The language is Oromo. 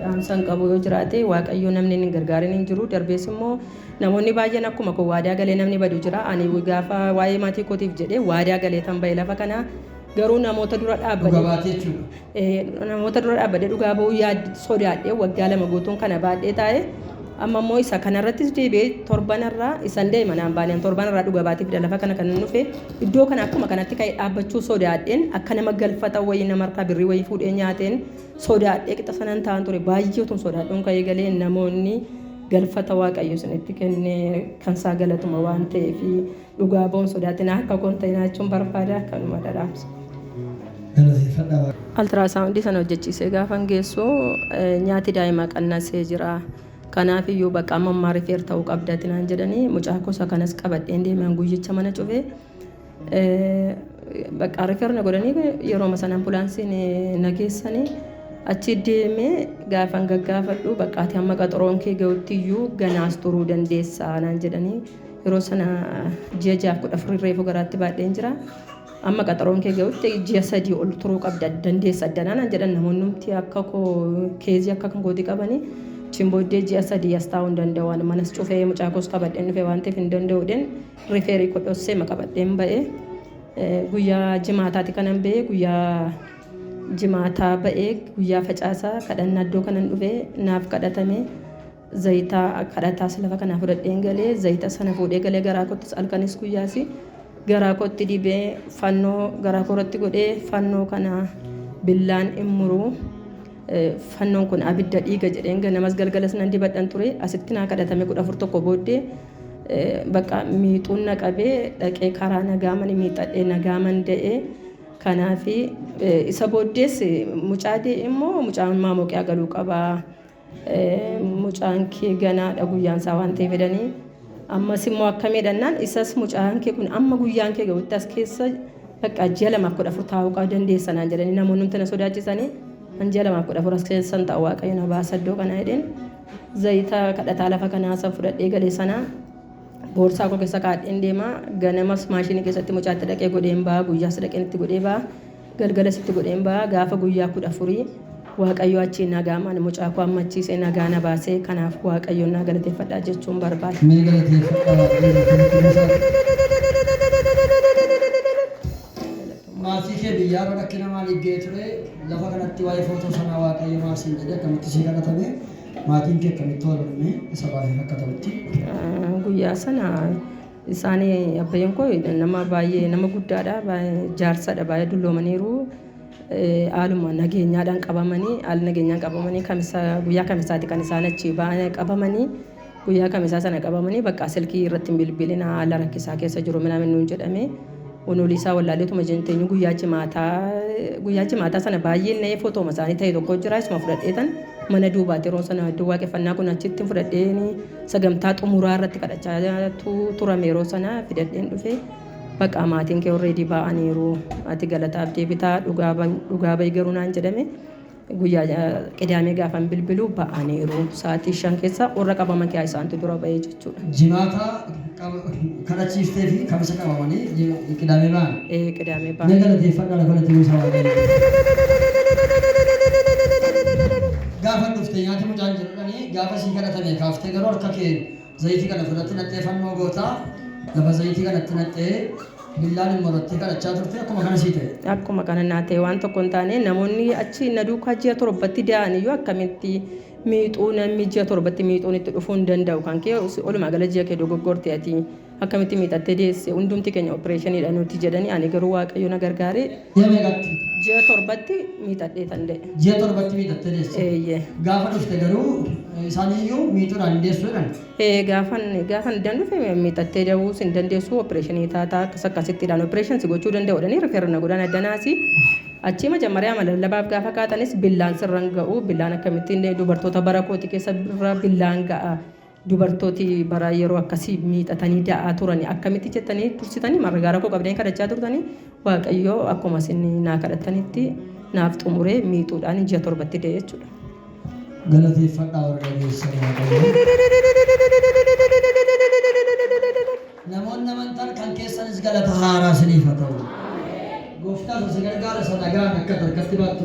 dhaamsan qabu yoo jiraate waaqayyo namni hin gargaarin hin jiru darbees immoo namoonni baay'een akkuma koo waadaa galee namni badu jira ani gaafa waa'ee maatii kootiif jedhee waadaa galee tan bahe lafa kana garuu namoota dura dhaabbadee dhugaa ba'uu sodaadhee waggaa 2 guutuun kana baadhee taa'e amma immoo isa kanarrattis deebi'ee torbanarraa isan deema naan baaneen torbanarraa dhugaa baatiif lafa kana kan dhufe iddoo kana akkuma kanatti ka'ee dhaabbachuu sodaadheen akka nama galfata wayii nama harkaa birrii wayii fuudhee nyaateen sodaadhee qixa sanan ta'an ture baay'eetuun sodaadhuun ka'ee galee namoonni galfata waaqayyo isinitti kennee kan isaa galatuma waan ta'eef dhugaa ba'uun sodaatiin akka konteenaa jechuun barbaada kanuma dhadhaamsa. Altiraasaawundii sana hojjechiisee gaafan geessu nyaati daa'imaa qannasee jira. Kanaaf iyyuu bakka amma rifeer ta'uu qabdaati naan jedhanii mucaa gosa kanas qabadheen deeman guyyicha mana cufee bakka rifeer na godhanii yeroo sana ambulaansiin nageessanii achi deemee gaafan gaggaafadhu bakka ati amma qaxaroon kee ga'utti iyyuu ganaas turuu dandeessaa naan jedhanii yeroo sana ji'a 14 reefu garaatti baadheen jira. Amma qaxaroon kee ga'utti ji'a 3 ol turuu qabda dandeessa addanaa naan jedhan namoonni akka koo keezii akka kan gootii qabanii Chimbooddee ji'a 3 as taa'uu hin danda'u manas cufee mucaa gosa qabadheen dhufe waan ta'eef hin danda'uudhaan rifeerii kodhossee qabadheen ba'ee guyyaa jimaataati kanan ba'ee guyyaa jimaataa ba'ee guyyaa facaasaa kadhannaa iddoo kanan dhufee naaf kadhatame zayitaa kadhataas lafa kanaa fudhadheen galee zayita sana fuudhee galee garaa kottis halkanis guyyaas garaa kotti dibee fannoo garaa koratti godhee fannoo kana billaan immuruu fannoon kun abidda dhiiga jedheen ganamas galgalas nan dibadhan ture asitti naa kadhatame 14 booddee bakka miixuun na qabee dhaqee karaa nagaaman miixadhee nagaaman da'ee kanaaf isa booddees mucaa de'e immoo mucaan maamoqee agaluu qabaa mucaan kee ganaadha guyyaan isaa waan ta'eef jedhanii ammas immoo akka miidhannaan isas mucaan kee kun amma guyyaan kee ga'utti as keessa bakka ji'a 214 taa'uu qaba dandeessanaan jedhanii namoonni nuti na sodaachisanii Anjia 214 as keessan ta'u waaqayyo na baasa iddoo kana jedheen zayita kadhataa lafa kanaa san fudhadhee galee sana boorsaa koo keessa kaadheen deema ganamas maashinii keessatti mucaatti dhaqee godheen baa guyyaas dhaqeen itti godhee baa galgalas itti godheen baa gaafa guyyaa 14 waaqayyo achi nagaamaan mucaa koo ammachiisee nagaa na baasee kanaaf waaqayyo na galateeffadhaa jechuun barbaada. Maatii kee biyyaa rakkina maaliif ga'ee ture lafa kanatti waa'ee footoo sanaa waaqayyo maasiin jedhee akkamitti si kadhatame maatiin kee akkamitti walumne isa baay'ee akka ta'utti. Guyyaa sana isaanii abbayyeen koo nama baay'ee nama guddaadha jaarsadha baay'ee dulloomaniiru haaluma nageenyaadhaan qabamanii haala nageenyaan qabamanii guyyaa kamisaati kan isaan achi baay'ee qabamanii guyyaa kamisaa sana qabamanii bakka silkii irratti bilbilina haala rakkisaa keessa jiru minaamin nuun jedhame. Onoolisaa wallaaleetuma jenteenyu guyyaa jimaataa sana baay'een na'ee footoo isaanii ta'e tokko jira isuma fudhadheetan mana duubaatti yeroo sana iddoo waaqeffannaa kun achitti fudhadheen sagantaa xumuraa irratti kadhachaa turame yeroo sana fidadheen dhufe bakka maatiin kee already ba'aniiru ati galataaf deebitaa dhugaa bahi garuu naan jedhame guyyaa qidaamee gaafan bilbilu ba'aniiru sa'aatii 5 keessa warra qabaman kee isaantu dura ba'ee jechuudha. Jimaata kadhachiiftee fi kamisa qabamanii qidaamee ba'an. Qidaamee ba'an. Mee galateeffadhaa lafa latti buusaa waaqayyo. Gaafa dhuftee nyaata mucaan jedhanii gaafa sii kadhatame kaaftee garuu harka kee zayitii kana fudhattee naqxee fannoo gootaa lafa zayitii kanatti naqxee billaan immoo irratti kadhachaa turte akkuma kana sii ta'e. Akkuma kana naa ta'e waan tokko hin taane namoonni achi na duukaa ji'a 7tti da'an iyyuu akkamitti miixuu namni ji'a 7tti miixuun itti dhufuu hin danda'u kan kee walumaa gala ji'a kee dogoggorte ati akkamitti miixattee deesse hundumti keenya opereeshiniidha nuti jedhanii ani garuu waaqayyo na gargaare. Ji'a 7tti miixadhee tan da'e. Ji'a 7tti miixattee deesse. Gaafa dhufte garuu isaaniiyyuu miixuudhaan deessuudhaan. Gaafan dandufe miixattee da'uus hin dandeessu opereeshinii taataa akkasittiidhaan opereeshinii si gochuu danda'uudhaan rifeerna godhan addanaasi. Achi majammarii lallabaaf gaafa kaatanis billaan sirran ga'u billaan akkamittiin dubartoota bara kooti keessa bira billaan ga'a dubartooti bara yeroo akkasii miixatanii da'aa turani akkamitti jettanii tursitanii margaara koo qabdeen kadhachaa turtanii waaqayyo akkuma isin naa kadhatanitti naaf xumuree miixuudhaan ji'a 7tti da'e jechuudha. Galateeffadhaa warra dhageessanii namoonni amantaan kan keessanis galata haaraa isiniif haa ta'u. Gooftaan isa gargaara isa nagaan akka harkatti baattu